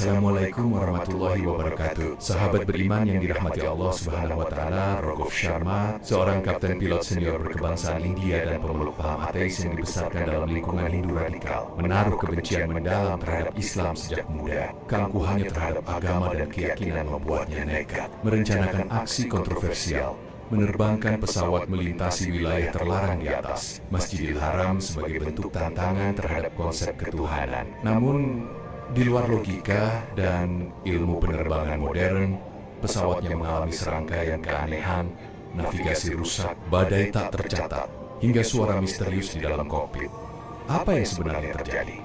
Assalamualaikum warahmatullahi wabarakatuh. Sahabat beriman yang dirahmati Allah Subhanahu wa Ta'ala, Raghav Sharma, seorang kapten pilot senior berkebangsaan India dan pemeluk paham ateis yang dibesarkan dalam lingkungan Hindu radikal, menaruh kebencian mendalam terhadap Islam sejak muda. Keangkuhannya terhadap agama dan keyakinan membuatnya nekat merencanakan aksi kontroversial, menerbangkan pesawat melintasi wilayah terlarang di atas Masjidil Haram sebagai bentuk tantangan terhadap konsep ketuhanan. Namun, di luar logika dan ilmu penerbangan modern, pesawatnya mengalami serangkaian keanehan, navigasi rusak, badai tak tercatat, hingga suara misterius di dalam kokpit. Apa yang sebenarnya terjadi?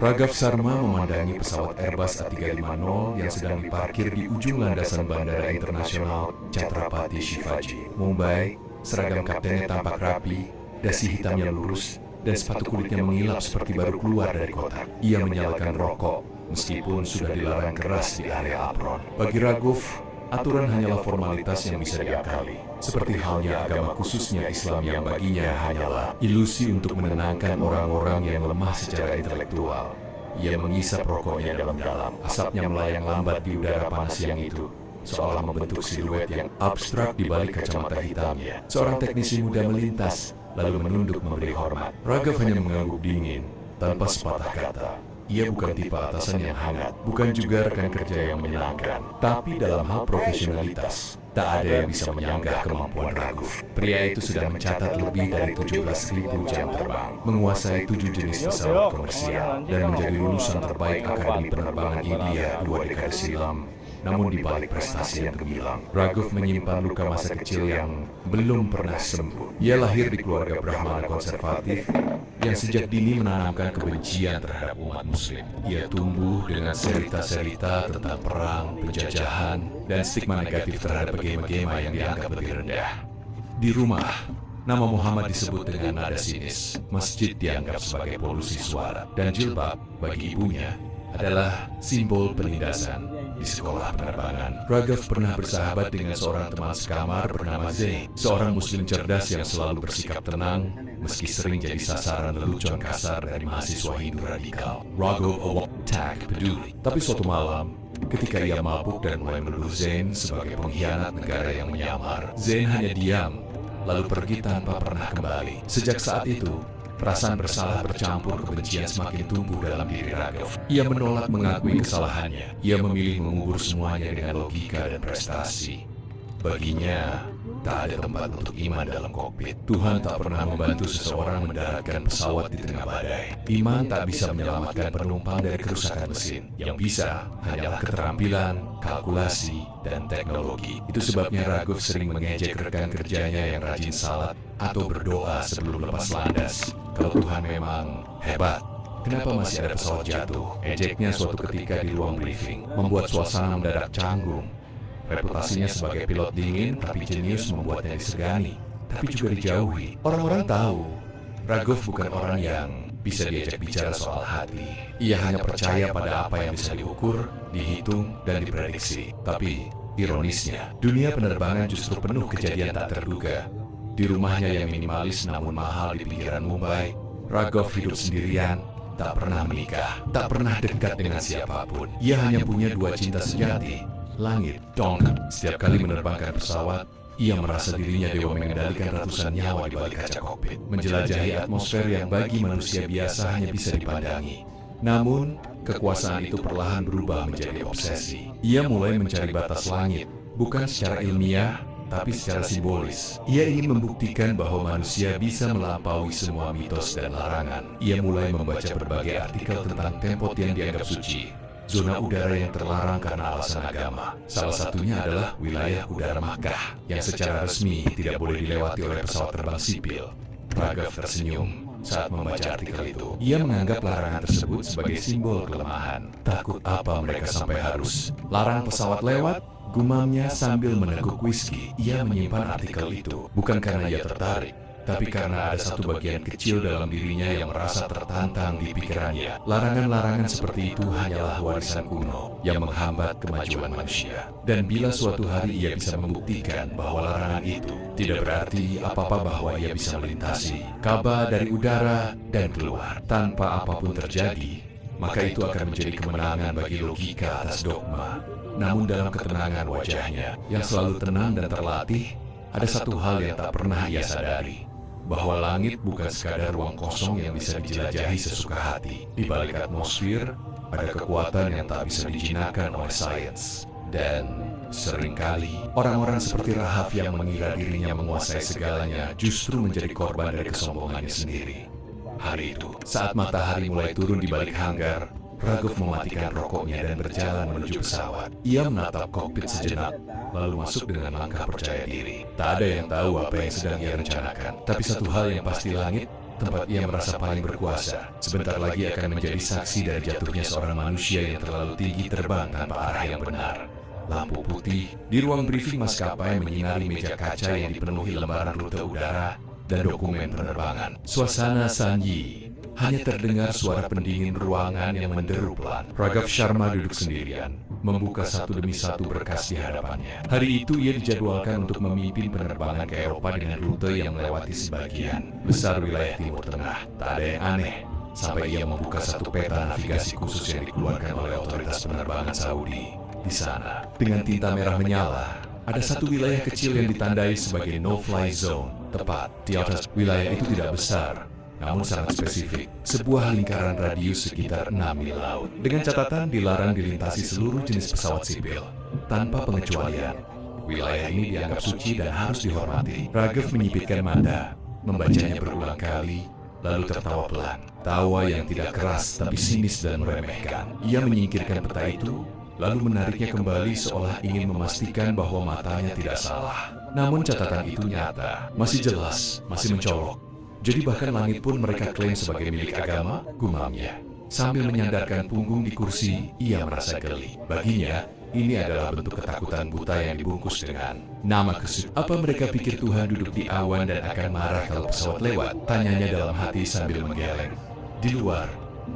Raghav Sharma memandangi pesawat Airbus A350 yang sedang diparkir di ujung landasan Bandara Internasional Chhatrapati Shivaji, Mumbai. Seragam kaptennya tampak rapi, dasi hitamnya lurus, dan sepatu kulitnya mengilap seperti baru keluar dari kotak. Ia menyalakan rokok, meskipun sudah dilarang keras di area apron. Bagi Raghav, aturan hanyalah formalitas yang bisa diakali. Seperti halnya agama khususnya Islam yang baginya hanyalah ilusi untuk menenangkan orang-orang yang lemah secara intelektual. Ia mengisap rokoknya dalam-dalam. Asapnya melayang lambat di udara panas siang itu, seolah membentuk siluet yang abstrak di balik kacamata hitamnya. Seorang teknisi muda melintas, lalu menunduk memberi hormat. Raghav hanya mengangguk dingin, tanpa sepatah kata. Ia bukan tipe atasan yang hangat, bukan juga rekan kerja yang menyenangkan. Tapi dalam hal profesionalitas, tak ada yang bisa menyanggah kemampuan Raghav. Pria itu sudah mencatat lebih dari 17.000 jam terbang, menguasai 7 jenis pesawat komersial, dan menjadi lulusan terbaik Akademi Penerbangan India 2 dekade silam. Namun di balik prestasi yang gemilang, Raghav menyimpan luka masa kecil yang belum pernah sembuh. Ia lahir di keluarga Brahmana konservatif yang sejak dini menanamkan kebencian terhadap umat Muslim. Ia tumbuh dengan cerita-cerita tentang perang, penjajahan, dan stigma negatif terhadap gema-gema yang dianggap lebih rendah. Di rumah, nama Muhammad disebut dengan nada sinis. Masjid dianggap sebagai polusi suara, dan jilbab bagi ibunya adalah simbol penindasan. Di sekolah penerbangan, Raghav pernah bersahabat dengan seorang teman sekamar bernama Zain, seorang muslim cerdas yang selalu bersikap tenang, meski sering jadi sasaran lelucon kasar dari mahasiswa Hindu radikal. Raghav tak peduli. Tapi suatu malam, ketika ia mabuk dan mulai menuduh Zain sebagai pengkhianat negara yang menyamar, Zain hanya diam, lalu pergi tanpa pernah kembali. Sejak saat itu, perasaan bersalah bercampur kebencian semakin tumbuh dalam diri Raghav. Ia menolak mengakui kesalahannya. Ia memilih mengubur semuanya dengan logika dan prestasi. Baginya, tak ada tempat untuk iman dalam kokpit. Tuhan tak pernah membantu seseorang mendaratkan pesawat di tengah badai. Iman tak bisa menyelamatkan penumpang dari kerusakan mesin. Yang bisa hanyalah keterampilan, kalkulasi, dan teknologi. Itu sebabnya Raghav sering mengejek rekan kerjanya yang rajin salat atau berdoa sebelum lepas landas. Kalau Tuhan memang hebat, kenapa masih ada pesawat jatuh? Ejeknya suatu ketika di ruang briefing membuat suasana mendadak canggung. Reputasinya sebagai pilot dingin tapi jenius membuatnya disegani, tapi juga dijauhi. Orang-orang tahu Raghav bukan orang yang bisa diajak bicara soal hati. Ia hanya percaya pada apa yang bisa diukur, dihitung, dan diprediksi. Tapi ironisnya, dunia penerbangan justru penuh kejadian tak terduga. Di rumahnya yang minimalis namun mahal di pinggiran Mumbai, Raghav hidup sendirian, tak pernah menikah, tak pernah dekat dengan siapapun. Ia hanya punya 2 cinta sejati, langit, dong. Setiap kali menerbangkan pesawat, ia merasa dirinya dewa mengendalikan ratusan nyawa di balik kaca kokpit, menjelajahi atmosfer yang bagi manusia biasa hanya bisa dipandangi. Namun, kekuasaan itu perlahan berubah menjadi obsesi. Ia mulai mencari batas langit, bukan secara ilmiah, tapi secara simbolis. Ia ingin membuktikan bahwa manusia bisa melampaui semua mitos dan larangan. Ia mulai membaca berbagai artikel tentang tempat yang dianggap suci, zona udara yang terlarang karena alasan agama. Salah satunya adalah wilayah udara Makkah, yang secara resmi tidak boleh dilewati oleh pesawat terbang sipil. Raghav tersenyum saat membaca artikel itu. Ia menganggap larangan tersebut sebagai simbol kelemahan. Takut apa mereka sampai harus larang pesawat lewat? Gumamnya sambil meneguk whisky. Ia menyimpan artikel itu, bukan karena ia tertarik, tapi karena ada satu bagian kecil dalam dirinya yang merasa tertantang di pikirannya. Larangan-larangan seperti itu hanyalah warisan kuno yang menghambat kemajuan manusia. Dan bila suatu hari ia bisa membuktikan bahwa larangan itu tidak berarti apa-apa, bahwa ia bisa melintasi Ka'bah dari udara dan keluar tanpa apapun terjadi, maka itu akan menjadi kemenangan bagi logika atas dogma. Namun dalam ketenangan wajahnya yang selalu tenang dan terlatih, ada satu hal yang tak pernah ia sadari, bahwa langit bukan sekadar ruang kosong yang bisa dijelajahi sesuka hati. Di balik atmosfer, ada kekuatan yang tak bisa dijinakan oleh sains. Dan seringkali, orang-orang seperti Rahaf yang mengira dirinya menguasai segalanya justru menjadi korban dari kesombongannya sendiri. Hari itu, saat matahari mulai turun di balik hanggar, Ragov mematikan rokoknya dan berjalan menuju pesawat. Ia menatap kokpit sejenak, lalu masuk dengan langkah percaya diri. Tak ada yang tahu apa yang sedang ia rencanakan. Tapi satu hal yang pasti, langit, tempat ia merasa paling berkuasa, sebentar lagi akan menjadi saksi dari jatuhnya seorang manusia yang terlalu tinggi terbang tanpa arah yang benar. Lampu putih di ruang briefing maskapai menyinari meja kaca yang dipenuhi lembaran rute udara dan dokumen penerbangan. Suasana sunyi. Hanya terdengar suara pendingin ruangan yang menderu pelan. Raghav Sharma duduk sendirian, membuka satu demi satu berkas di hadapannya. Hari itu ia dijadwalkan untuk memimpin penerbangan ke Eropa dengan rute yang melewati sebagian besar wilayah Timur Tengah. Tak ada yang aneh, sampai ia membuka satu peta navigasi khusus yang dikeluarkan oleh otoritas penerbangan Saudi. Di sana, dengan tinta merah menyala, ada satu wilayah kecil yang ditandai sebagai no-fly zone. Tepat di atas wilayah itu tidak besar, namun sangat spesifik, sebuah lingkaran radius sekitar 6 mil laut. Dengan catatan dilarang dilintasi seluruh jenis pesawat sipil, tanpa pengecualian. Wilayah ini dianggap suci dan harus dihormati. Raghav menyipitkan mata, membacanya berulang kali, lalu tertawa pelan. Tawa yang tidak keras tapi sinis dan meremehkan. Ia menyingkirkan peta itu, lalu menariknya kembali seolah ingin memastikan bahwa matanya tidak salah. Namun catatan itu nyata, masih jelas, masih mencolok. Jadi bahkan langit pun mereka klaim sebagai milik agama, gumamnya. Sambil menyandarkan punggung di kursi, ia merasa geli. Baginya, ini adalah bentuk ketakutan buta yang dibungkus dengan nama kesut. Apa mereka pikir Tuhan duduk di awan dan akan marah kalau pesawat lewat? Tanyanya dalam hati sambil menggeleng. Di luar,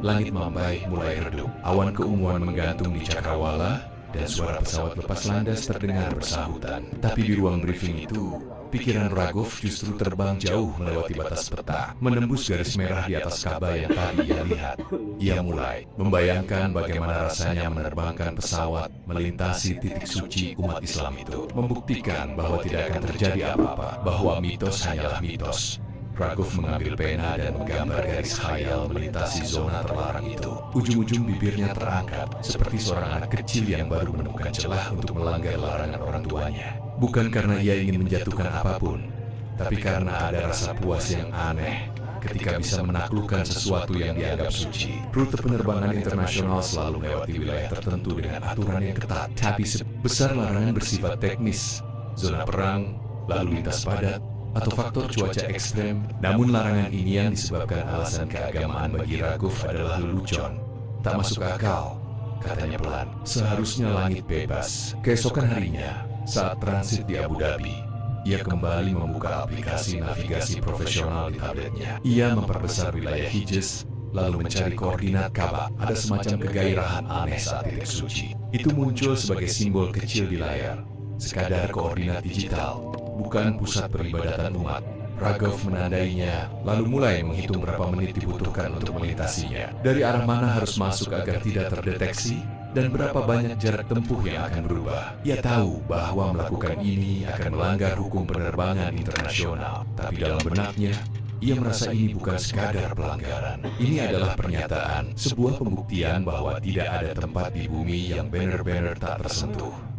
langit Mumbai mulai redup. Awan keunguan menggantung di cakrawala, dan suara pesawat lepas landas terdengar bersahutan. Tapi di ruang briefing itu, pikiran Raghav justru terbang jauh melewati batas peta, menembus garis merah di atas Ka'bah yang tadi ia lihat. Ia mulai membayangkan bagaimana rasanya menerbangkan pesawat melintasi titik suci umat Islam itu, membuktikan bahwa tidak akan terjadi apa-apa, bahwa mitos hanyalah mitos. Raghav mengambil pena dan menggambar garis khayal melintasi zona terlarang itu. Ujung-ujung bibirnya terangkat, seperti seorang anak kecil yang baru menemukan celah untuk melanggar larangan orang tuanya. Bukan karena ia ingin menjatuhkan apapun, tapi karena ada rasa puas yang aneh ketika bisa menaklukkan sesuatu yang dianggap suci. Rute penerbangan internasional selalu melewati wilayah tertentu dengan aturan yang ketat, tapi sebesar larangan bersifat teknis, zona perang, lalu lintas padat, atau faktor cuaca ekstrem. Namun larangan ini yang disebabkan alasan keagamaan bagi Raghav adalah lelucon, tak masuk akal, katanya pelan. Seharusnya langit bebas. Keesokan harinya, saat transit di Abu Dhabi, ia kembali membuka aplikasi navigasi profesional di tabletnya. Ia memperbesar wilayah Hijaz, lalu mencari koordinat Ka'bah. Ada semacam kegairahan aneh saat titik suci itu muncul sebagai simbol kecil di layar, sekadar koordinat digital, bukan pusat peribadatan umat. Raghav menandainya, lalu mulai menghitung berapa menit dibutuhkan untuk melintasinya. Dari arah mana harus masuk agar tidak terdeteksi, dan berapa banyak jarak tempuh yang akan berubah. Ia tahu bahwa melakukan ini akan melanggar hukum penerbangan internasional. Tapi dalam benaknya, ia merasa ini bukan sekadar pelanggaran. Ini adalah pernyataan, sebuah pembuktian bahwa tidak ada tempat di bumi yang benar-benar tak tersentuh.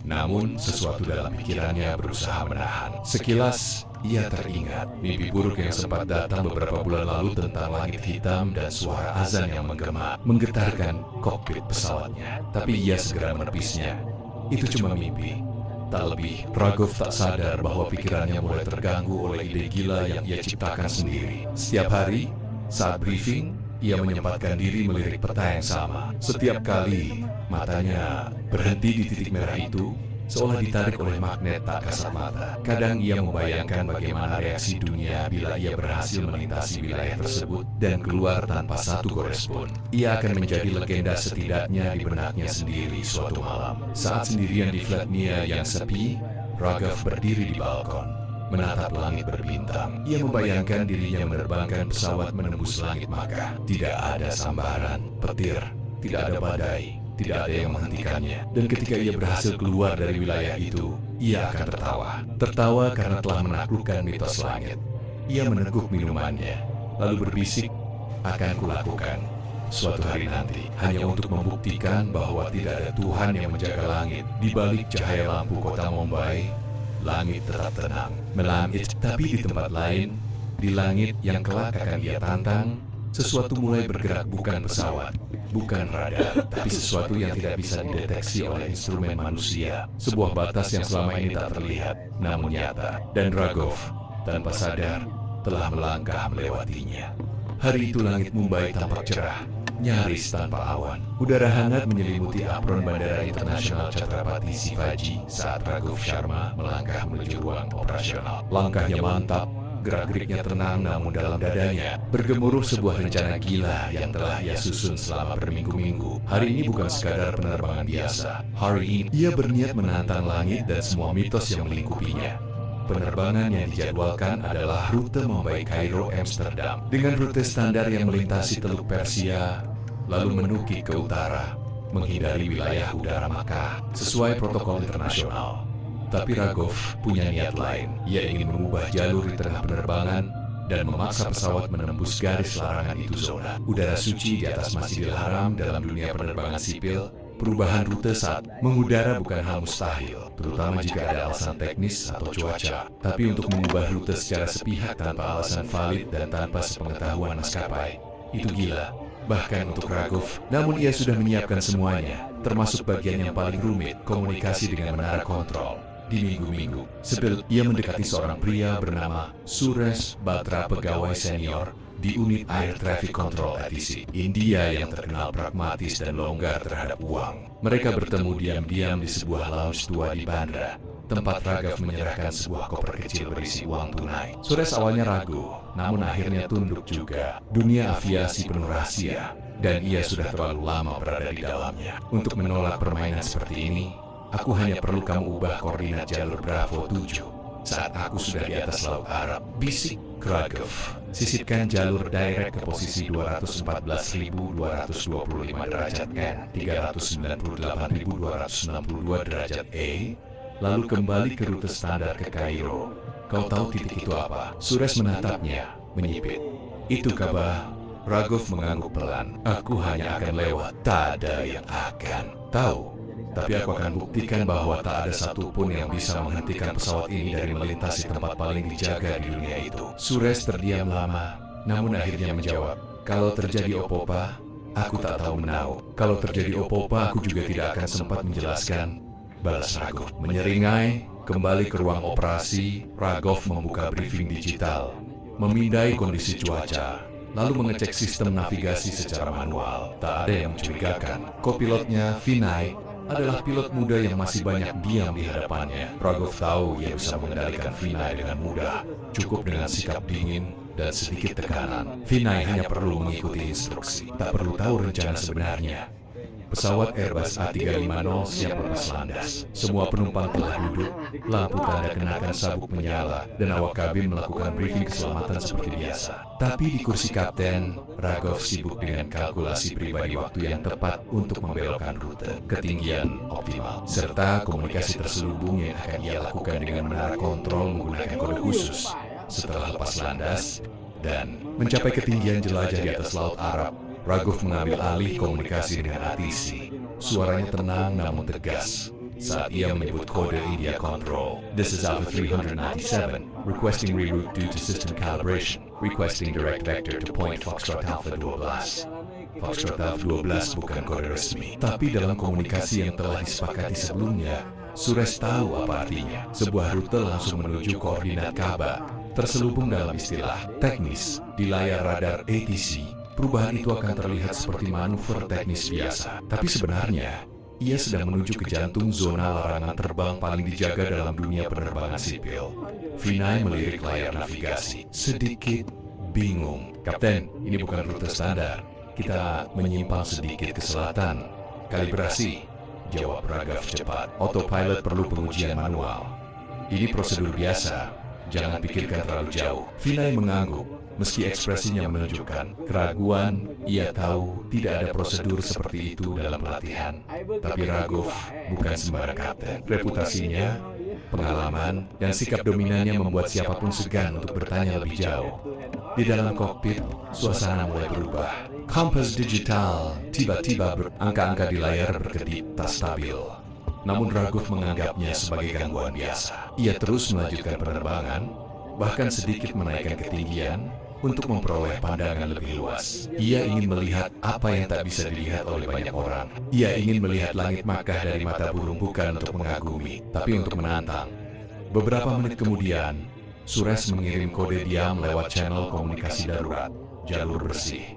Namun, sesuatu dalam pikirannya berusaha menahan. Sekilas, ia teringat mimpi buruk yang sempat datang beberapa bulan lalu tentang langit hitam dan suara azan yang menggema, menggetarkan kokpit pesawatnya. Tapi ia segera menepisnya. Itu cuma mimpi. Tak lebih, Raghav tak sadar bahwa pikirannya mulai terganggu oleh ide gila yang ia ciptakan sendiri. Setiap hari, saat briefing, ia menyempatkan diri melirik peta yang sama. Setiap kali, matanya berhenti di titik merah itu, seolah ditarik oleh magnet tak kasat mata. Kadang ia membayangkan bagaimana reaksi dunia bila ia berhasil melintasi wilayah tersebut dan keluar tanpa satu korespon. Ia akan menjadi legenda setidaknya di benaknya sendiri suatu malam. Saat sendirian di flatnya yang sepi, Raghav berdiri di balkon. menatap langit berbintang. Ia membayangkan dirinya menerbangkan pesawat menembus langit Makkah. Tidak ada sambaran, petir, tidak ada badai, tidak ada yang menghentikannya. Dan ketika ia berhasil keluar dari wilayah itu, ia akan tertawa. Tertawa karena telah menaklukkan mitos langit. Ia meneguk minumannya, lalu berbisik, akan kulakukan suatu hari nanti, hanya untuk membuktikan bahwa tidak ada Tuhan yang menjaga langit. Di balik cahaya lampu kota Mumbai, langit tetap tenang, melangit. Tapi di tempat lain, di langit yang kelak akan ia tantang, sesuatu mulai bergerak, bukan pesawat, bukan radar, tapi sesuatu yang tidak bisa dideteksi oleh instrumen manusia. Sebuah batas yang selama ini tak terlihat, namun nyata. Dan Raghav, tanpa sadar, telah melangkah melewatinya. Hari itu langit Mumbai tampak cerah, nyaris tanpa awan. Udara hangat menyelimuti apron Bandara Internasional Chhatrapati Shivaji saat Raghav Sharma melangkah menuju ruang operasional. Langkahnya mantap, gerak-geriknya tenang, namun dalam dadanya bergemuruh sebuah rencana gila yang telah ia susun selama berminggu-minggu. Hari ini bukan sekadar penerbangan biasa. Hari ini ia berniat menantang langit dan semua mitos yang melingkupinya. Penerbangan yang dijadwalkan adalah rute Mumbai Kairo Amsterdam dengan rute standar yang melintasi Teluk Persia, lalu menukik ke utara, menghindari wilayah udara Makkah sesuai protokol internasional. Tapi Raghav punya niat lain. Ia ingin mengubah jalur di tengah penerbangan dan memaksa pesawat menembus garis larangan itu zona. Udara suci di atas Masjidil Haram dalam dunia penerbangan sipil. Perubahan rute saat mengudara bukan hal mustahil, terutama jika ada alasan teknis atau cuaca. Tapi untuk mengubah rute secara sepihak tanpa alasan valid dan tanpa sepengetahuan maskapai, itu gila. Bahkan untuk Raghav, namun ia sudah menyiapkan semuanya, termasuk bagian yang paling rumit, komunikasi dengan menara kontrol. Di minggu-minggu sebelum ia mendekati seorang pria bernama Suresh Batra, pegawai senior di unit Air Traffic Control ATC India yang terkenal pragmatis dan longgar terhadap uang. Mereka bertemu diam-diam di sebuah lounge tua di bandara, tempat Raghav menyerahkan sebuah koper kecil berisi uang tunai. Suresh awalnya ragu, namun akhirnya tunduk juga. Dunia aviasi penuh rahasia, dan ia sudah terlalu lama berada di dalamnya. Untuk menolak permainan seperti ini, aku hanya perlu kamu ubah koordinat jalur Bravo 7 saat aku sudah di atas Laut Arab, bisik Raghav. Sisipkan jalur direct ke posisi 214.225 derajat N, 398.262 derajat E, lalu kembali ke rute standar ke Kairo. Kau tahu titik itu apa? Suresh menatapnya, menyipit. Itu Ka'bah. Raghav mengangguk pelan. Aku hanya akan lewat, tak ada yang akan tahu. Tapi aku akan buktikan bahwa tak ada satupun yang bisa menghentikan pesawat ini dari melintasi tempat paling dijaga di dunia itu. Suresh terdiam lama, namun akhirnya menjawab, kalau terjadi apa-apa, aku tak tahu menau. Kalau terjadi apa-apa, aku juga tidak akan sempat menjelaskan, balas Raghav. Menyeringai, kembali ke ruang operasi, Raghav membuka briefing digital, memindai kondisi cuaca, lalu mengecek sistem navigasi secara manual. Tak ada yang mencurigakan. Kopilotnya, Vinay, adalah pilot muda yang masih banyak diam di hadapannya. Raghav tahu ia bisa mengendalikan Vinay dengan mudah, cukup dengan sikap dingin dan sedikit tekanan. Vinay hanya perlu mengikuti instruksi, tak perlu tahu rencana sebenarnya. Pesawat Airbus A350 siap lepas landas. Semua penumpang telah duduk, lampu tanda kenakan sabuk menyala, dan awak kabin melakukan briefing keselamatan seperti biasa. Tapi di kursi kapten, Raghav sibuk dengan kalkulasi pribadi waktu yang tepat untuk membelokkan rute, ketinggian optimal, serta komunikasi terselubung yang akan ia lakukan dengan menara kontrol menggunakan kode khusus. Setelah lepas landas dan mencapai ketinggian jelajah di atas Laut Arab, Raghav mengambil alih komunikasi dengan ATC. Suaranya tenang namun tegas saat ia menyebut kode India Control. This is Alpha 397, requesting reroute due to system calibration. Requesting direct vector to point Foxtrot Alpha 12. Foxtrot Alpha 12 bukan kode resmi, tapi dalam komunikasi yang telah disepakati sebelumnya, Suresh tahu apa artinya. Sebuah rute langsung menuju koordinat Ka'bah, terselubung dalam istilah teknis di layar radar ATC. Perubahan itu akan terlihat seperti manuver teknis biasa, tapi sebenarnya ia sedang menuju ke jantung zona larangan terbang paling dijaga dalam dunia penerbangan sipil. Vinay melirik layar navigasi, sedikit bingung. Kapten, ini bukan rute standar. Kita menyimpang sedikit ke selatan. Kalibrasi, jawab Raghav cepat. Autopilot perlu pengujian manual. Ini prosedur biasa. Jangan pikirkan terlalu jauh. Vinay mengangguk. Meski ekspresinya menunjukkan keraguan, ia tahu tidak ada prosedur seperti itu dalam pelatihan. Tapi Raghav bukan sembarang kapten. Reputasinya, pengalaman, dan sikap dominannya membuat siapapun segan untuk bertanya lebih jauh. Di dalam kokpit, suasana mulai berubah. Kompas digital tiba-tiba angka-angka di layar berkedip tak stabil. Namun Raghav menganggapnya sebagai gangguan biasa. Ia terus melanjutkan penerbangan, bahkan sedikit menaikkan ketinggian, untuk memperoleh pandangan lebih luas. Ia ingin melihat apa yang tak bisa dilihat oleh banyak orang. Ia ingin melihat langit Makkah dari mata burung bukan untuk mengagumi, tapi untuk menantang. Beberapa menit kemudian, Suresh mengirim kode diam lewat channel komunikasi darurat, jalur bersih.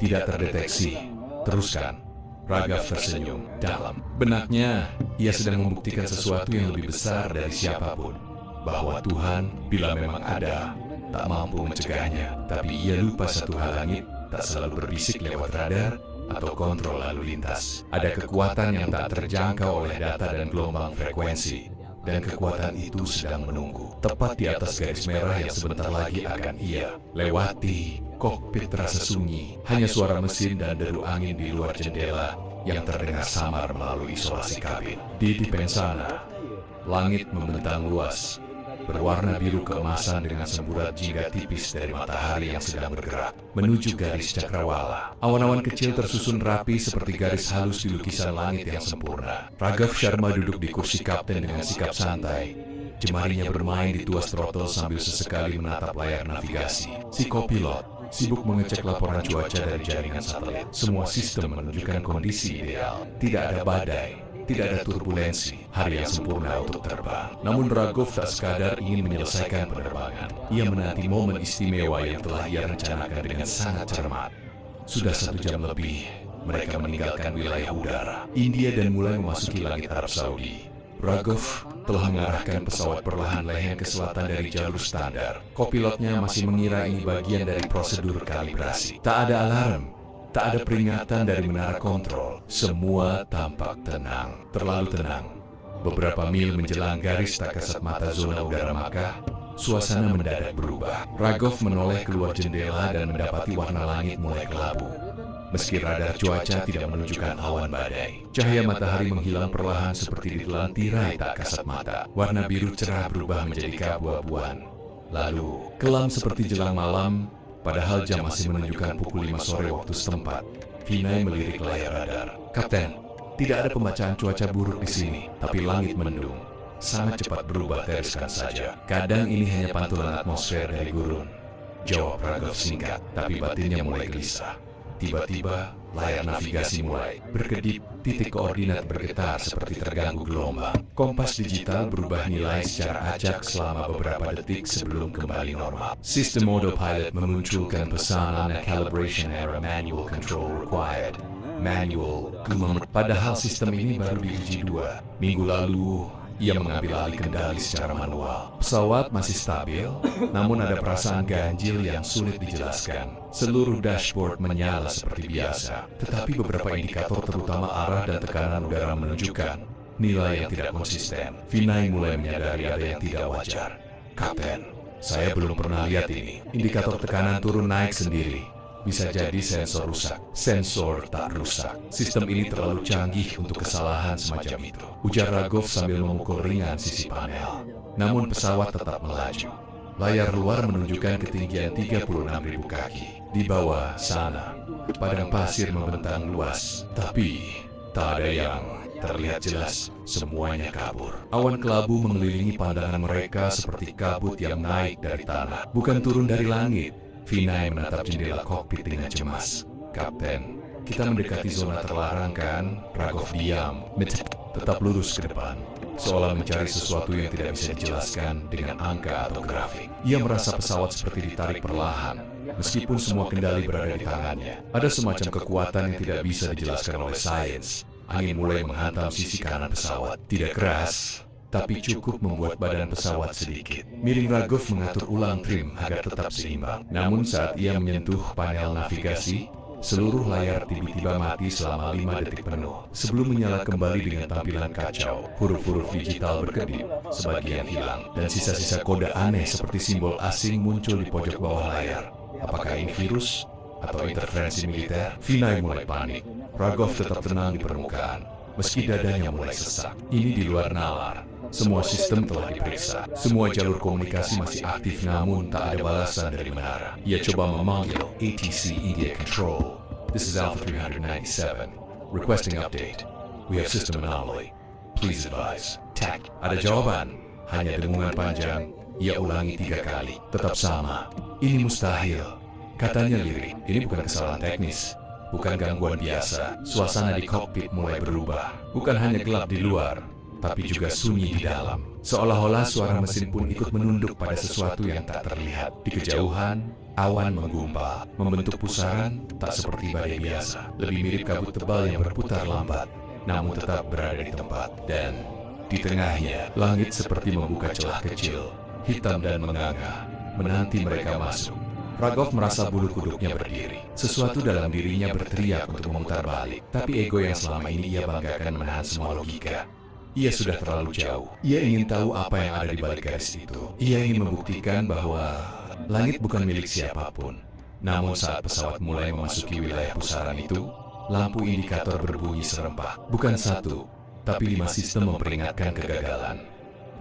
Tidak terdeteksi. Teruskan. Raghav tersenyum dalam. Benaknya, ia sedang membuktikan sesuatu yang lebih besar dari siapapun. Bahwa Tuhan, bila memang ada, tak mampu mencegahnya. Tapi ia lupa satu hal, langit tak selalu berbisik lewat radar atau kontrol lalu lintas. Ada kekuatan yang tak terjangkau oleh data dan gelombang frekuensi. Dan kekuatan itu sedang menunggu. Tepat di atas garis merah yang sebentar lagi akan ia lewati. Kokpit terasa sunyi. Hanya suara mesin dan deru angin di luar jendela yang terdengar samar melalui isolasi kabin. Di depan sana, langit membentang luas, berwarna biru keemasan dengan semburat jingga tipis dari matahari yang sedang bergerak menuju garis cakrawala. Awan-awan kecil tersusun rapi seperti garis halus di lukisan langit yang sempurna. Raghav Sharma duduk di kursi kapten dengan sikap santai. Jemarinya bermain di tuas throttle sambil sesekali menatap layar navigasi. Si kopilot sibuk mengecek laporan cuaca dari jaringan satelit. Semua sistem menunjukkan kondisi ideal. Tidak ada badai, tidak ada turbulensi, hari yang sempurna untuk terbang. Namun Raghav tak sekadar ingin menyelesaikan penerbangan. Ia menanti momen istimewa yang telah ia rencanakan dengan sangat cermat. Sudah 1 jam lebih, mereka meninggalkan wilayah udara India dan mulai memasuki langit Arab Saudi. Raghav telah mengarahkan pesawat perlahan leheng ke selatan dari jalur standar. Kopilotnya masih mengira ini bagian dari prosedur kalibrasi. Tak ada alarm, tak ada peringatan dari menara kontrol. Semua tampak tenang, terlalu tenang. Beberapa mil menjelang garis tak kasat mata zona udara Makkah, suasana mendadak berubah. Raghav menoleh keluar jendela dan mendapati warna langit mulai kelabu. Meski radar cuaca tidak menunjukkan awan badai, cahaya matahari menghilang perlahan seperti ditelan tirai tak kasat mata. Warna biru cerah berubah menjadi keabu-abuan. Lalu, kelam seperti jelang malam, padahal jam masih menunjukkan pukul 5 sore waktu setempat. Vinay melirik layar radar. Kapten, tidak ada pembacaan cuaca buruk di sini, tapi langit mendung. Sangat cepat berubah, teriskan saja. Kadang ini hanya pantulan atmosfer dari gurun. Jawab Raghav singkat, tapi batinnya mulai gelisah. Tiba-tiba, layar navigasi mulai berkedip, titik koordinat bergetar seperti terganggu gelombang. Kompas digital berubah nilai secara acak selama beberapa detik sebelum kembali normal. Sistem autopilot memunculkan pesan calibration error, manual control required. Manual, padahal sistem ini baru diuji 2 minggu lalu. Ia mengambil alih kendali secara manual. Pesawat masih stabil, namun ada perasaan ganjil yang sulit dijelaskan. Seluruh dashboard menyala seperti biasa, tetapi beberapa indikator terutama arah dan tekanan udara menunjukkan nilai yang tidak konsisten. Vinay mulai menyadari ada yang tidak wajar. Kapten, saya belum pernah lihat ini. Indikator tekanan turun naik sendiri. Bisa jadi sensor rusak. Sensor tak rusak. Sistem ini terlalu canggih untuk kesalahan semacam itu, ujar Raghav sambil memukul ringan sisi panel. Namun pesawat tetap melaju. Layar luar menunjukkan ketinggian 36.000 kaki. Di bawah sana, padang pasir membentang luas. Tapi, tak ada yang terlihat jelas. Semuanya kabur. Awan kelabu mengelilingi pandangan mereka seperti kabut yang naik dari tanah, bukan turun dari langit. Vinay menatap jendela kokpit dengan cemas. Kapten, kita mendekati zona terlarang kan? Raghav diam, tetap lurus ke depan, seolah mencari sesuatu yang tidak bisa dijelaskan dengan angka atau grafik. Ia merasa pesawat seperti ditarik perlahan, meskipun semua kendali berada di tangannya. Ada semacam kekuatan yang tidak bisa dijelaskan oleh sains. Angin mulai menghantam sisi kanan pesawat. Tidak keras, tapi cukup membuat badan pesawat sedikit miring. Raghav mengatur ulang trim agar tetap seimbang. Namun saat ia menyentuh panel navigasi, Seluruh layar tiba-tiba mati selama 5 detik penuh, sebelum menyala kembali dengan tampilan kacau. Huruf-huruf digital berkedip, sebagian hilang, dan sisa-sisa kode aneh seperti simbol asing muncul di pojok bawah layar. Apakah ini virus? Atau interferensi militer? Vinay mulai panik. Ragov tetap tenang di permukaan, meski dadanya mulai sesak. Ini di luar nalar. Semua sistem telah diperiksa. Semua jalur komunikasi masih aktif, namun tak ada balasan dari menara. Ia coba memanggil ATC India Control. This is Alpha 397. Requesting update. We have system anomaly. Please advise. Tag. Ada jawaban. Hanya dengungan panjang. Ia ulangi 3 kali. Tetap sama. Ini mustahil. Katanya lirik. Ini bukan kesalahan teknis. Bukan gangguan biasa. Suasana di kokpit mulai berubah. Bukan hanya gelap di luar, tapi juga sunyi di dalam. Seolah-olah suara mesin pun ikut menunduk pada sesuatu yang tak terlihat. Di kejauhan, awan menggumpal, membentuk pusaran tak seperti badai biasa. Lebih mirip kabut tebal yang berputar lambat, namun tetap berada di tempat. Dan di tengahnya, langit seperti membuka celah kecil, hitam dan menganga, menanti mereka masuk. Ragov merasa bulu kuduknya berdiri. Sesuatu dalam dirinya berteriak untuk memutar balik. Tapi ego yang selama ini ia banggakan menahan semua logika. Ia sudah terlalu jauh. Ia ingin tahu apa yang ada di balik garis itu. Ia ingin membuktikan bahwa langit bukan milik siapapun. Namun saat pesawat mulai memasuki wilayah pusaran itu, lampu indikator berbunyi serempak. Bukan 1, tapi 5 sistem memperingatkan kegagalan.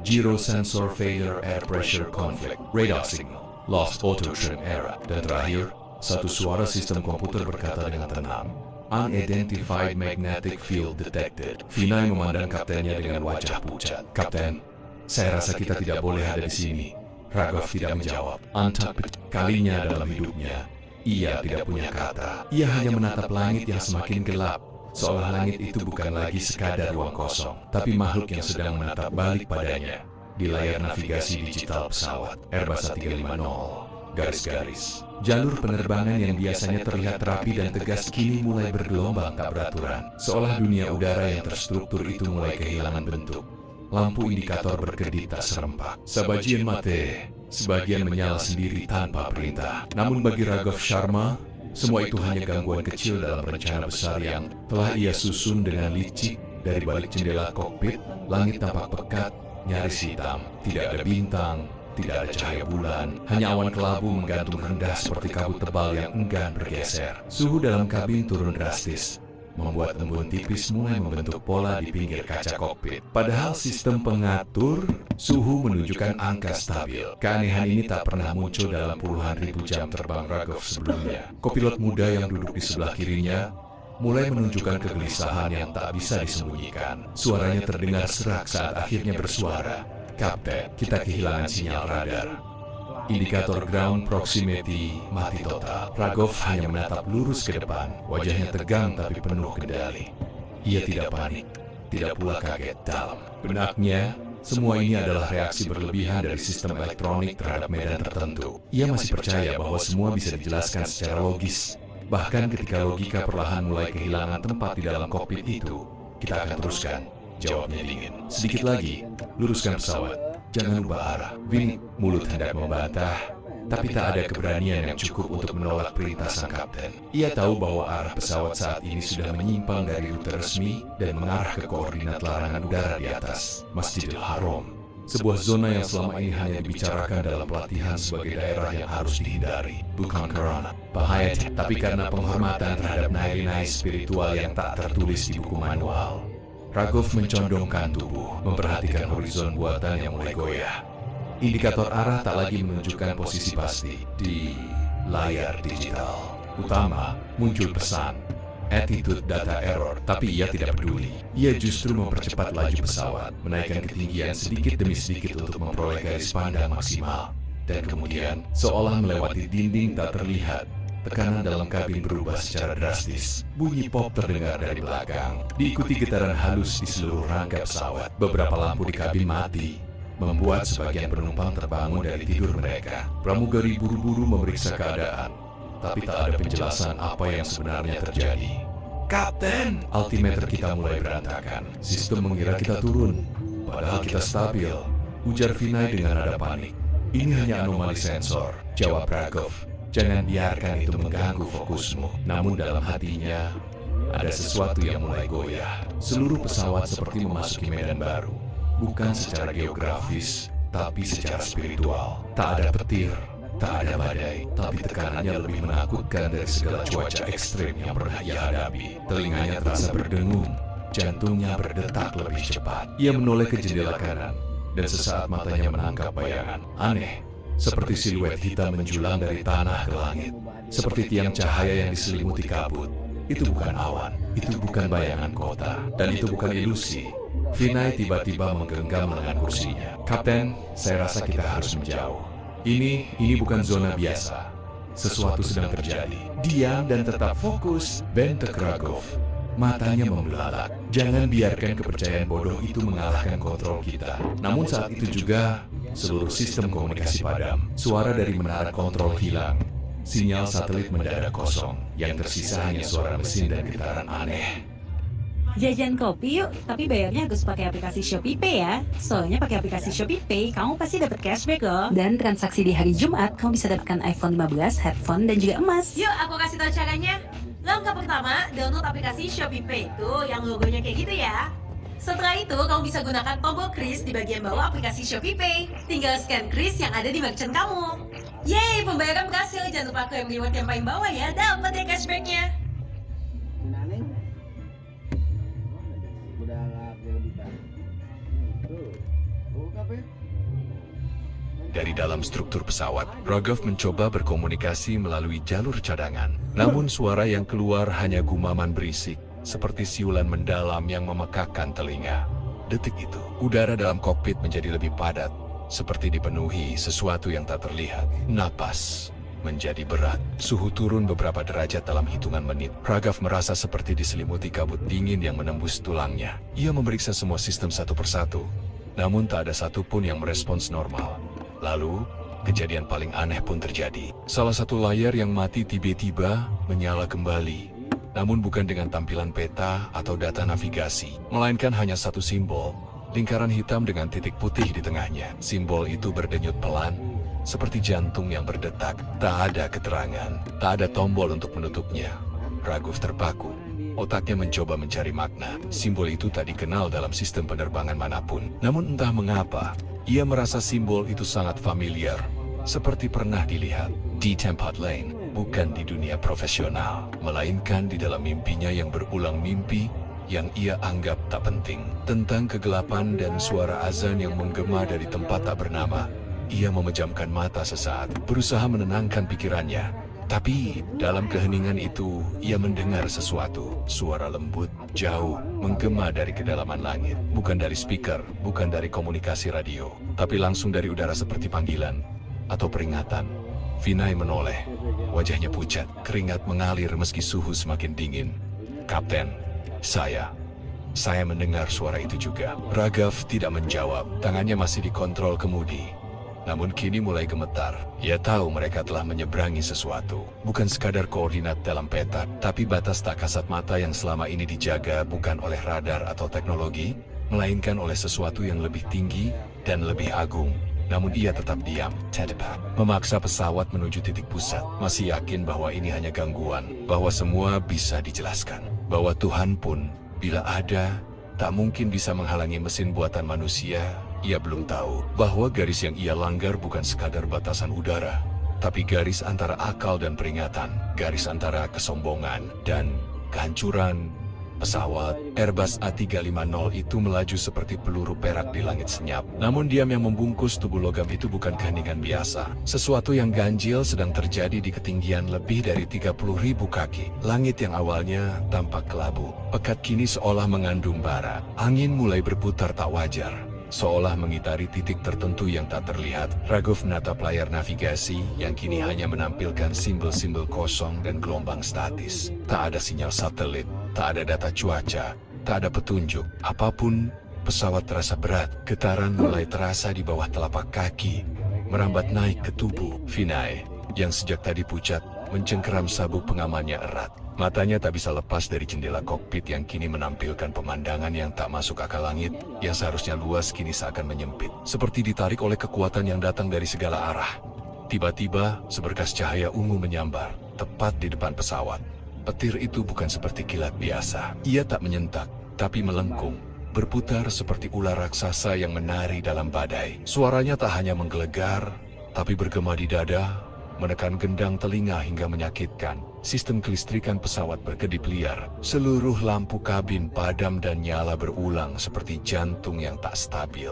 Gyro sensor failure, air pressure conflict, radar signal, lost auto trim error. Dan terakhir, satu suara sistem komputer berkata dengan tenang, Unidentified magnetic field detected. Vinay memandang kaptennya dengan wajah pucat. Kapten, saya rasa kita tidak boleh ada di sini. Ragov tidak menjawab. Untuk kalinya dalam hidupnya, ia tidak punya kata. Ia hanya menatap langit yang semakin gelap, seolah langit itu bukan lagi sekadar ruang kosong, tapi makhluk yang sedang menatap balik padanya. Di layar navigasi digital pesawat Airbus A350, garis-garis. Jalur penerbangan yang biasanya terlihat rapi dan tegas kini mulai bergelombang tak beraturan. Seolah dunia udara yang terstruktur itu mulai kehilangan bentuk. Lampu indikator berkedip tak serempak. Sabajian mate, sebagian menyala sendiri tanpa perintah. Namun bagi Ragov Sharma, semua itu hanya gangguan kecil dalam rencana besar yang telah ia susun dengan licik. Dari balik jendela kokpit, langit tampak pekat, nyaris hitam. Tidak ada bintang, tidak ada cahaya bulan, hanya awan kelabu menggantung rendah seperti kabut tebal yang enggan bergeser. Suhu dalam kabin turun drastis, membuat embun tipis mulai membentuk pola di pinggir kaca kokpit. Padahal sistem pengatur suhu menunjukkan angka stabil. Keanehan ini tak pernah muncul dalam puluhan ribu jam terbang Ragov sebelumnya. Kopilot muda yang duduk di sebelah kirinya mulai menunjukkan kegelisahan yang tak bisa disembunyikan. Suaranya terdengar serak saat akhirnya bersuara, Kapten, kita kehilangan sinyal radar. Indikator ground proximity mati total. Ragov hanya menatap lurus ke depan, wajahnya tegang tapi penuh kendali. Ia tidak panik, tidak pula kaget. Dalam benaknya, semua ini adalah reaksi berlebihan dari sistem elektronik terhadap medan tertentu. Ia masih percaya bahwa semua bisa dijelaskan secara logis. Bahkan ketika logika perlahan mulai kehilangan tempat di dalam kokpit itu, kita akan teruskan. Jawabnya dingin. Sedikit lagi, luruskan pesawat. Jangan ubah arah. Vin, mulut hendak membantah, tapi tak ada keberanian yang cukup untuk menolak perintah sang kapten. Ia tahu bahwa arah pesawat saat ini sudah menyimpang dari rute resmi dan mengarah ke koordinat larangan udara di atas Masjidil Haram. Sebuah zona yang selama ini hanya dibicarakan dalam pelatihan sebagai daerah yang harus dihindari. Bukan karena bahaya, tapi karena penghormatan terhadap nilai-nilai spiritual yang tak tertulis di buku manual. Ragov mencondongkan tubuh, memperhatikan horizon buatan yang mulai goyah. Indikator arah tak lagi menunjukkan posisi pasti. Di layar digital utama muncul pesan, attitude data error, tapi ia tidak peduli. Ia justru mempercepat laju pesawat, menaikkan ketinggian sedikit demi sedikit untuk memperoleh garis pandang maksimal. Dan kemudian, seolah melewati dinding tak terlihat, tekanan dalam kabin berubah secara drastis. Bunyi pop terdengar dari belakang, diikuti getaran halus di seluruh rangka pesawat. Beberapa lampu di kabin mati, membuat sebagian penumpang terbangun dari tidur mereka. Pramugari buru-buru memeriksa keadaan, tapi tak ada penjelasan apa yang sebenarnya terjadi. Kapten, altimeter kita mulai berantakan. Sistem mengira kita turun, padahal kita stabil, ujar Vinay dengan nada panik. Ini hanya anomali sensor, jawab Ragov. Jangan biarkan itu mengganggu fokusmu. Namun dalam hatinya, ada sesuatu yang mulai goyah. Seluruh pesawat seperti memasuki medan baru. Bukan secara geografis, tapi secara spiritual. Tak ada petir, tak ada badai, tapi tekanannya lebih menakutkan dari segala cuaca ekstrim yang pernah ia hadapi. Telinganya terasa berdengung, jantungnya berdetak lebih cepat. Ia menoleh ke jendela kanan, dan sesaat matanya menangkap bayangan aneh, seperti siluet hitam menjulang dari tanah ke langit, seperti tiang cahaya yang diselimuti kabut. Itu bukan awan, itu bukan bayangan kota, dan itu bukan ilusi. Vinay tiba-tiba menggenggam lengan kursinya. Kapten, saya rasa kita harus menjauh. Ini bukan zona biasa. Sesuatu sedang terjadi. Diam dan tetap fokus, bentek Ragov. Matanya membelalak. Jangan biarkan kepercayaan bodoh itu mengalahkan kontrol kita. Namun saat itu juga, seluruh sistem komunikasi padam. Suara dari menara kontrol hilang. Sinyal satelit mendadak kosong. Yang tersisa hanya suara mesin dan getaran aneh. Jajan kopi yuk, tapi bayarnya harus pakai aplikasi ShopeePay ya. Soalnya pakai aplikasi ShopeePay, kamu pasti dapat cashback loh. Dan transaksi di hari Jumat, kamu bisa dapatkan iPhone 15, headphone, dan juga emas. Yuk, aku kasih tahu caranya. Langkah pertama, download aplikasi ShopeePay tuh yang logonya kayak gitu ya. Setelah itu, kamu bisa gunakan tombol kris di bagian bawah aplikasi ShopeePay. Tinggal scan kris yang ada di merchant kamu. Yeay, pembayaran berhasil. Jangan lupa klaim reward yang paling bawah ya. Dapat deh cashbacknya. Dari dalam struktur pesawat, Ragov mencoba berkomunikasi melalui jalur cadangan. Namun suara yang keluar hanya gumaman berisik, seperti siulan mendalam yang memekakkan telinga. Detik itu, udara dalam kokpit menjadi lebih padat, seperti dipenuhi sesuatu yang tak terlihat. Napas menjadi berat. Suhu turun beberapa derajat dalam hitungan menit. Ragov merasa seperti diselimuti kabut dingin yang menembus tulangnya. Ia memeriksa semua sistem satu persatu, namun tak ada satupun yang merespons normal. Lalu, kejadian paling aneh pun terjadi. Salah satu layar yang mati tiba-tiba menyala kembali. Namun bukan dengan tampilan peta atau data navigasi, melainkan hanya satu simbol. Lingkaran hitam dengan titik putih di tengahnya. Simbol itu berdenyut pelan, seperti jantung yang berdetak. Tak ada keterangan, tak ada tombol untuk menutupnya. Ragov terpaku. Otaknya mencoba mencari makna. Simbol itu tak dikenal dalam sistem penerbangan manapun. Namun entah mengapa, ia merasa simbol itu sangat familiar, seperti pernah dilihat di tempat lain, bukan di dunia profesional, melainkan di dalam mimpinya yang berulang mimpi yang ia anggap tak penting. Tentang kegelapan dan suara azan yang menggema dari tempat tak bernama, ia memejamkan mata sesaat, berusaha menenangkan pikirannya. Tapi dalam keheningan itu, ia mendengar sesuatu. Suara lembut, jauh, menggema dari kedalaman langit. Bukan dari speaker, bukan dari komunikasi radio, tapi langsung dari udara seperti panggilan atau peringatan. Vinay menoleh. Wajahnya pucat, keringat mengalir meski suhu semakin dingin. Kapten, saya mendengar suara itu juga. Ragov tidak menjawab, tangannya masih dikontrol kemudi. Namun kini mulai gemetar. Ia tahu mereka telah menyeberangi sesuatu. Bukan sekadar koordinat dalam peta, tapi batas tak kasat mata yang selama ini dijaga bukan oleh radar atau teknologi, melainkan oleh sesuatu yang lebih tinggi dan lebih agung. Namun ia tetap diam, memaksa pesawat menuju titik pusat. Masih yakin bahwa ini hanya gangguan, bahwa semua bisa dijelaskan. Bahwa Tuhan pun, bila ada, tak mungkin bisa menghalangi mesin buatan manusia. Ia belum tahu bahwa garis yang ia langgar bukan sekadar batasan udara, tapi garis antara akal dan peringatan, garis antara kesombongan dan kehancuran. Pesawat Airbus A350 itu melaju seperti peluru perak di langit senyap. Namun diam yang membungkus tubuh logam itu bukan keheningan biasa. Sesuatu yang ganjil sedang terjadi di ketinggian lebih dari 30.000 kaki. Langit yang awalnya tampak kelabu, pekat kini seolah mengandung bara. Angin mulai berputar tak wajar, seolah mengitari titik tertentu yang tak terlihat. Ragov menatap layar navigasi yang kini hanya menampilkan simbol-simbol kosong dan gelombang statis. Tak ada sinyal satelit, tak ada data cuaca, tak ada petunjuk. Apapun, pesawat terasa berat. Getaran mulai terasa di bawah telapak kaki, merambat naik ke tubuh. Vinay, yang sejak tadi pucat, mencengkeram sabuk pengamannya erat. Matanya tak bisa lepas dari jendela kokpit yang kini menampilkan pemandangan yang tak masuk akal. Langit yang seharusnya luas kini seakan menyempit, seperti ditarik oleh kekuatan yang datang dari segala arah. Tiba-tiba, seberkas cahaya ungu menyambar, tepat di depan pesawat. Petir itu bukan seperti kilat biasa. Ia tak menyentak, tapi melengkung, berputar seperti ular raksasa yang menari dalam badai. Suaranya tak hanya menggelegar, tapi bergema di dada, menekan gendang telinga hingga menyakitkan. Sistem kelistrikan pesawat berkedip liar. Seluruh lampu kabin padam dan nyala berulang seperti jantung yang tak stabil.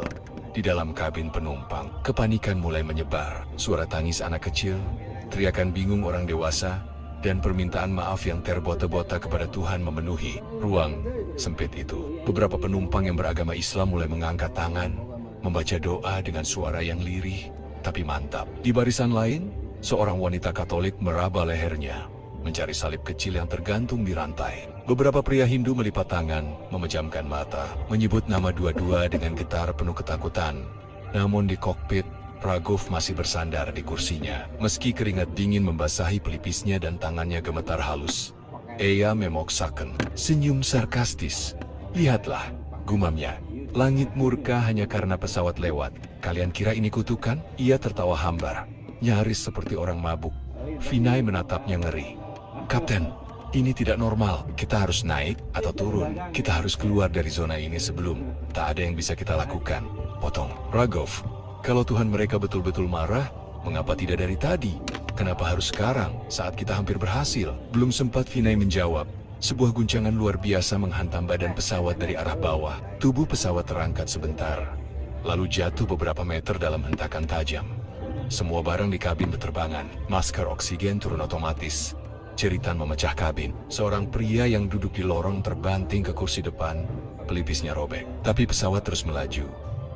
Di dalam kabin penumpang, kepanikan mulai menyebar. Suara tangis anak kecil, teriakan bingung orang dewasa, dan permintaan maaf yang terbota-bota kepada Tuhan memenuhi ruang sempit itu. Beberapa penumpang yang beragama Islam mulai mengangkat tangan, membaca doa dengan suara yang lirih, tapi mantap. Di barisan lain, seorang wanita Katolik meraba lehernya, mencari salib kecil yang tergantung di rantai. Beberapa pria Hindu melipat tangan, memejamkan mata, menyebut nama dua-dua dengan getar penuh ketakutan. Namun di kokpit, Ragov masih bersandar di kursinya. Meski keringat dingin membasahi pelipisnya dan tangannya gemetar halus, ia memoksakan senyum sarkastis. "Lihatlah," gumamnya. "Langit murka hanya karena pesawat lewat. Kalian kira ini kutukan?" Ia tertawa hambar, nyaris seperti orang mabuk. Vinay menatapnya ngeri. "Kapten, ini tidak normal. Kita harus naik atau turun. Kita harus keluar dari zona ini sebelum tak ada yang bisa kita lakukan." Potong. "Ragov, kalau Tuhan mereka betul-betul marah, mengapa tidak dari tadi? Kenapa harus sekarang, saat kita hampir berhasil?" Belum sempat Vinay menjawab, sebuah guncangan luar biasa menghantam badan pesawat dari arah bawah. Tubuh pesawat terangkat sebentar, lalu jatuh beberapa meter dalam hentakan tajam. Semua barang di kabin berterbangan. Masker oksigen turun otomatis. Jeritan memecah kabin. Seorang pria yang duduk di lorong terbanting ke kursi depan, pelipisnya robek. Tapi pesawat terus melaju,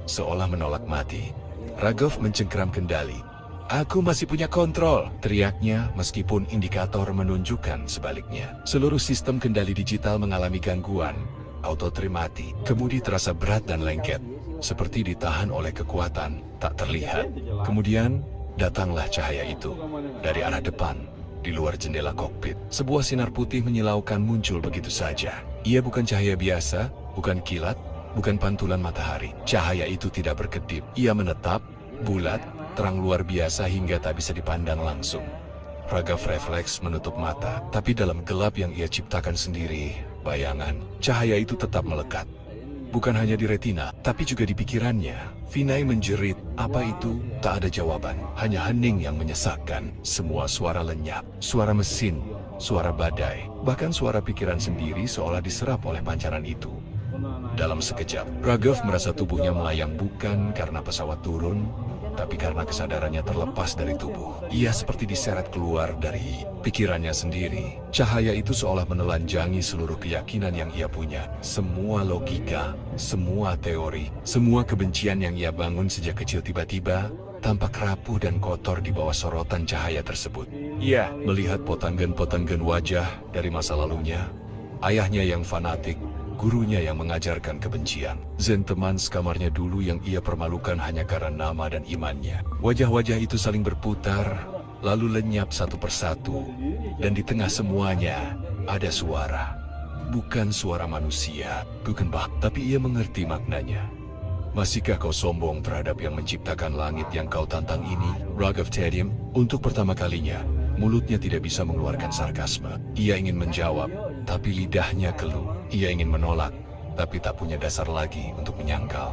seolah menolak mati. Ragov mencengkeram kendali. "Aku masih punya kontrol," teriaknya meskipun indikator menunjukkan sebaliknya. Seluruh sistem kendali digital mengalami gangguan. Auto trim mati. Kemudi terasa berat dan lengket, seperti ditahan oleh kekuatan tak terlihat. Kemudian datanglah cahaya itu dari arah depan. Di luar jendela kokpit, sebuah sinar putih menyilaukan muncul begitu saja. Ia bukan cahaya biasa, bukan kilat, bukan pantulan matahari. Cahaya itu tidak berkedip. Ia menetap, bulat, terang luar biasa hingga tak bisa dipandang langsung. Ragov refleks menutup mata, tapi dalam gelap yang ia ciptakan sendiri, bayangan, cahaya itu tetap melekat. Bukan hanya di retina, tapi juga di pikirannya. Vinay menjerit, apa itu? Tak ada jawaban, hanya hening yang menyesakkan. Semua suara lenyap, suara mesin, suara badai, bahkan suara pikiran sendiri seolah diserap oleh pancaran itu. Dalam sekejap, Ragov merasa tubuhnya melayang bukan karena pesawat turun, tapi karena kesadarannya terlepas dari tubuh. Ia seperti diseret keluar dari pikirannya sendiri. Cahaya itu seolah menelanjangi seluruh keyakinan yang ia punya. Semua logika, semua teori, semua kebencian yang ia bangun sejak kecil tiba-tiba tampak rapuh dan kotor di bawah sorotan cahaya tersebut. Ia melihat potenggen-potenggen wajah dari masa lalunya, ayahnya yang fanatik, gurunya yang mengajarkan kebencian, Zen teman sekamarnya dulu yang ia permalukan hanya karena nama dan imannya. Wajah-wajah itu saling berputar, lalu lenyap satu persatu, dan di tengah semuanya ada suara. Bukan suara manusia, bukan tapi ia mengerti maknanya. "Masihkah kau sombong terhadap yang menciptakan langit yang kau tantang ini, Ragov Tedium?" Untuk pertama kalinya, mulutnya tidak bisa mengeluarkan sarkasme. Ia ingin menjawab, tapi lidahnya keluh. Ia ingin menolak, tapi tak punya dasar lagi untuk menyangkal.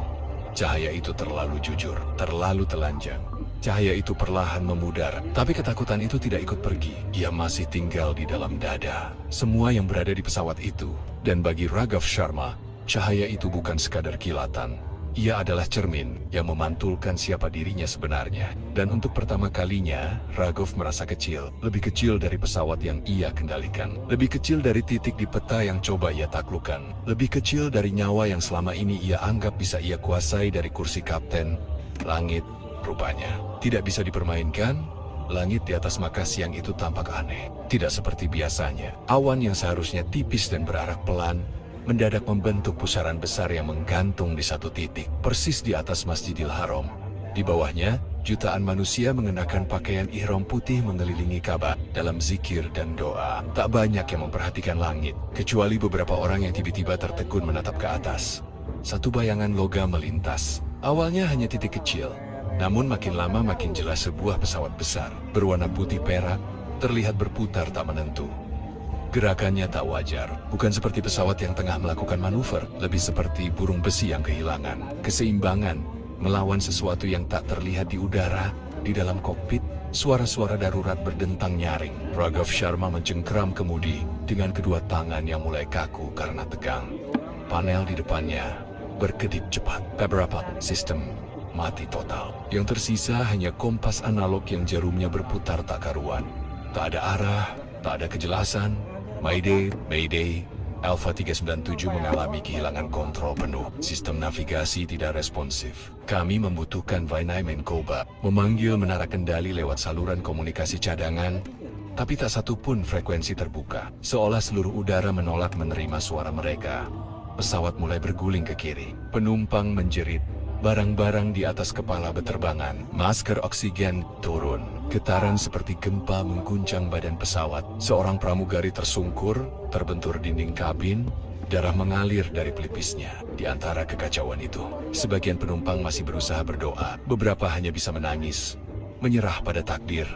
Cahaya itu terlalu jujur, terlalu telanjang. Cahaya itu perlahan memudar, tapi ketakutan itu tidak ikut pergi. Ia masih tinggal di dalam dada semua yang berada di pesawat itu. Dan bagi Ragov Sharma, cahaya itu bukan sekadar kilatan. Ia adalah cermin yang memantulkan siapa dirinya sebenarnya. Dan untuk pertama kalinya, Ragov merasa kecil. Lebih kecil dari pesawat yang ia kendalikan. Lebih kecil dari titik di peta yang coba ia taklukkan. Lebih kecil dari nyawa yang selama ini ia anggap bisa ia kuasai dari kursi kapten. Langit, rupanya, tidak bisa dipermainkan. Langit di atas maka siang itu tampak aneh. Tidak seperti biasanya. Awan yang seharusnya tipis dan berarak pelan, mendadak membentuk pusaran besar yang menggantung di satu titik, persis di atas Masjidil Haram. Di bawahnya, jutaan manusia mengenakan pakaian ihram putih mengelilingi Ka'bah dalam zikir dan doa. Tak banyak yang memperhatikan langit, kecuali beberapa orang yang tiba-tiba tertegun menatap ke atas. Satu bayangan logam melintas. Awalnya hanya titik kecil, Namun makin lama makin jelas sebuah pesawat besar, berwarna putih perak, terlihat berputar tak menentu. Gerakannya tak wajar, bukan seperti pesawat yang tengah melakukan manuver, lebih seperti burung besi yang kehilangan keseimbangan, melawan sesuatu yang tak terlihat di udara. Di dalam kokpit, suara-suara darurat berdentang nyaring. Raghav Sharma mencengkeram kemudi dengan kedua tangan yang mulai kaku karena tegang. Panel di depannya berkedip cepat. Beberapa sistem mati total. Yang tersisa hanya kompas analog yang jarumnya berputar tak karuan. Tak ada arah, tak ada kejelasan. Mayday, Mayday. Alpha 397 mengalami kehilangan kontrol penuh. Sistem navigasi tidak responsif. Kami membutuhkan Vinay Menkoba memanggil menara kendali lewat saluran komunikasi cadangan, tapi tak satu pun frekuensi terbuka. Seolah seluruh udara menolak menerima suara mereka. Pesawat mulai berguling ke kiri. Penumpang menjerit. Barang-barang di atas kepala beterbangan. Masker oksigen turun. Getaran seperti gempa mengguncang badan pesawat. Seorang pramugari tersungkur, terbentur dinding kabin. Darah mengalir dari pelipisnya. Di antara kekacauan itu, sebagian penumpang masih berusaha berdoa. Beberapa hanya bisa menangis, menyerah pada takdir.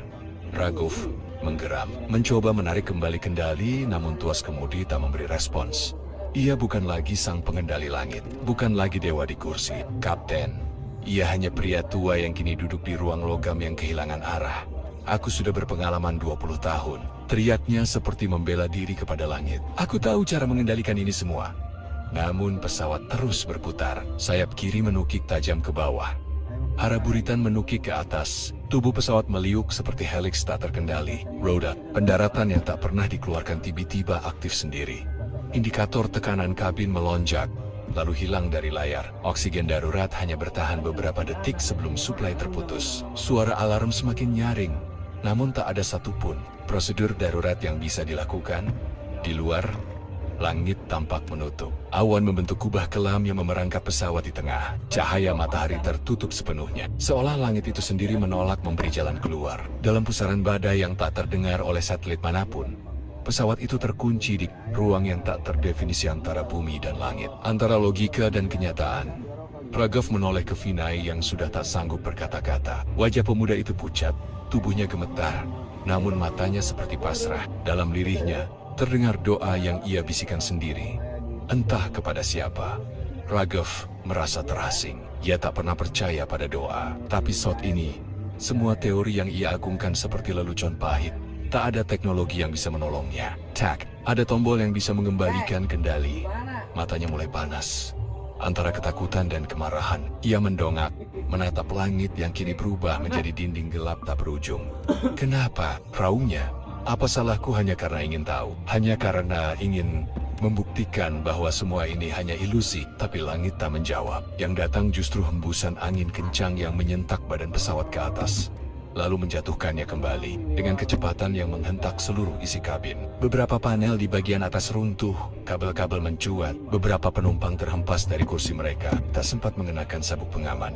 Raghav menggeram, mencoba menarik kembali kendali, namun tuas kemudi tak memberi respons. Ia bukan lagi sang pengendali langit, bukan lagi dewa di kursi, kapten. Ia hanya pria tua yang kini duduk di ruang logam yang kehilangan arah. Aku sudah berpengalaman 20 tahun. Teriaknya seperti membela diri kepada langit. Aku tahu cara mengendalikan ini semua. Namun pesawat terus berputar. Sayap kiri menukik tajam ke bawah. Arah buritan menukik ke atas. Tubuh pesawat meliuk seperti helix tak terkendali. Roda pendaratan yang tak pernah dikeluarkan tiba-tiba aktif sendiri. Indikator tekanan kabin melonjak, lalu hilang dari layar. Oksigen darurat hanya bertahan beberapa detik sebelum suplai terputus. Suara alarm semakin nyaring, namun tak ada satupun prosedur darurat yang bisa dilakukan. Di luar, langit tampak menutup. Awan membentuk kubah kelam yang memerangkap pesawat di tengah. Cahaya matahari tertutup sepenuhnya. Seolah langit itu sendiri menolak memberi jalan keluar. Dalam pusaran badai yang tak terdengar oleh satelit manapun, pesawat itu terkunci di ruang yang tak terdefinisi antara bumi dan langit, antara logika dan kenyataan. Raghav menoleh ke Vinay yang sudah tak sanggup berkata-kata. Wajah pemuda itu pucat, tubuhnya gemetar, namun matanya seperti pasrah. Dalam lirihnya, terdengar doa yang ia bisikan sendiri. Entah kepada siapa. Raghav merasa terasing. Ia tak pernah percaya pada doa. Tapi saat ini, semua teori yang ia agungkan seperti lelucon pahit. Tak ada teknologi yang bisa menolongnya. Tak, ada tombol yang bisa mengembalikan kendali. Matanya mulai panas. Antara ketakutan dan kemarahan, ia mendongak, menatap langit yang kini berubah menjadi dinding gelap tak berujung. Kenapa? Raungnya. Apa salahku hanya karena ingin tahu? Hanya karena ingin membuktikan bahwa semua ini hanya ilusi, tapi langit tak menjawab. Yang datang justru hembusan angin kencang yang menyentak badan pesawat ke atas, lalu menjatuhkannya kembali dengan kecepatan yang menghentak seluruh isi kabin. Beberapa panel di bagian atas runtuh, kabel-kabel mencuat, beberapa penumpang terhempas dari kursi mereka, tak sempat mengenakan sabuk pengaman.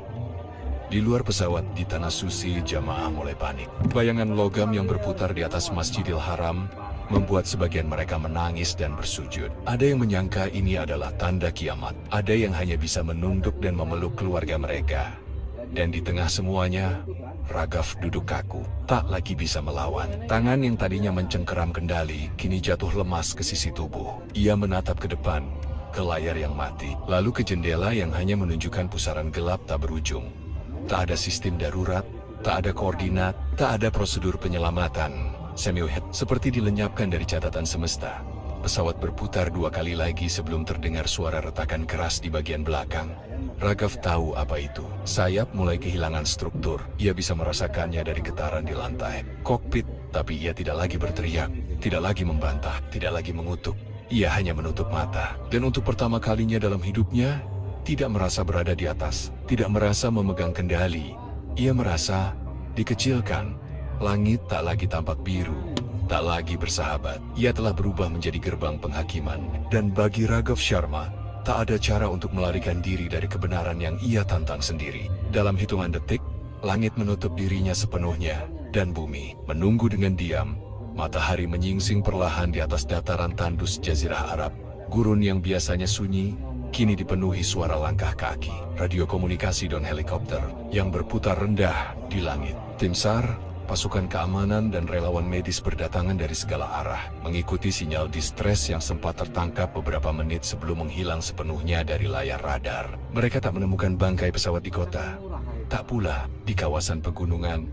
Di luar pesawat, di tanah suci, jamaah mulai panik. Bayangan logam yang berputar di atas Masjidil Haram membuat sebagian mereka menangis dan bersujud. Ada yang menyangka ini adalah tanda kiamat. Ada yang hanya bisa menunduk dan memeluk keluarga mereka. Dan di tengah semuanya, Raghav duduk kaku, tak lagi bisa melawan. Tangan yang tadinya mencengkeram kendali, kini jatuh lemas ke sisi tubuh. Ia menatap ke depan, ke layar yang mati, lalu ke jendela yang hanya menunjukkan pusaran gelap tak berujung. Tak ada sistem darurat, tak ada koordinat, tak ada prosedur penyelamatan. Semiohet seperti dilenyapkan dari catatan semesta. Pesawat berputar 2 kali lagi sebelum terdengar suara retakan keras di bagian belakang. Raghav tahu apa itu. Sayap mulai kehilangan struktur. Ia bisa merasakannya dari getaran di lantai kokpit, tapi ia tidak lagi berteriak, tidak lagi membantah, tidak lagi mengutuk. Ia hanya menutup mata. Dan untuk pertama kalinya dalam hidupnya, tidak merasa berada di atas, tidak merasa memegang kendali. Ia merasa dikecilkan. Langit tak lagi tampak biru, tak lagi bersahabat. Ia telah berubah menjadi gerbang penghakiman. Dan bagi Raghav Sharma, tak ada cara untuk melarikan diri dari kebenaran yang ia tantang sendiri. Dalam hitungan detik, langit menutup dirinya sepenuhnya, dan bumi menunggu dengan diam. Matahari menyingsing perlahan di atas dataran tandus Jazirah Arab. Gurun yang biasanya sunyi, kini dipenuhi suara langkah kaki, radio komunikasi dan helikopter yang berputar rendah di langit. Tim SAR, pasukan keamanan dan relawan medis berdatangan dari segala arah, mengikuti sinyal distres yang sempat tertangkap beberapa menit sebelum menghilang sepenuhnya dari layar radar. Mereka tak menemukan bangkai pesawat di kota, tak pula di kawasan pegunungan,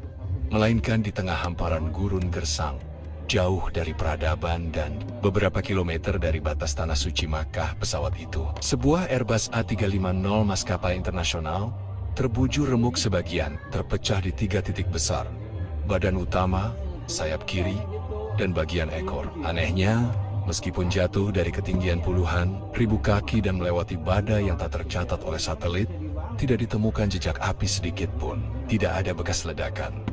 melainkan di tengah hamparan gurun gersang, jauh dari peradaban dan beberapa kilometer dari batas tanah suci Makkah. Pesawat itu, sebuah Airbus A350 maskapai internasional, terbujur remuk sebagian, terpecah di 3 titik besar: badan utama, sayap kiri, dan bagian ekor. Anehnya, meskipun jatuh dari ketinggian puluhan ribu kaki dan melewati badai yang tak tercatat oleh satelit, tidak ditemukan jejak api sedikit pun. Tidak ada bekas ledakan.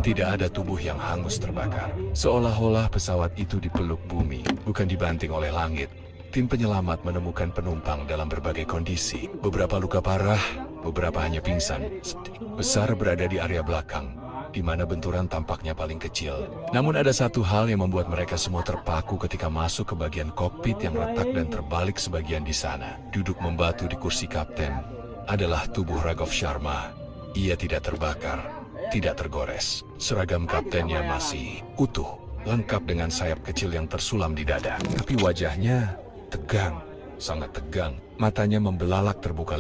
Tidak ada tubuh yang hangus terbakar. Seolah-olah pesawat itu dipeluk bumi, bukan dibanting oleh langit. Tim penyelamat menemukan penumpang dalam berbagai kondisi. Beberapa luka parah, beberapa hanya pingsan. Besar berada di area belakang, di mana benturan tampaknya paling kecil. Namun ada satu hal yang membuat mereka semua terpaku ketika masuk ke bagian kokpit yang retak dan terbalik sebagian di sana. Duduk membatu di kursi kapten adalah tubuh Raghov Sharma. Ia tidak terbakar, tidak tergores. Seragam kaptennya masih utuh, lengkap dengan sayap kecil yang tersulam di dada. Tapi wajahnya tegang, sangat tegang. Matanya membelalak terbuka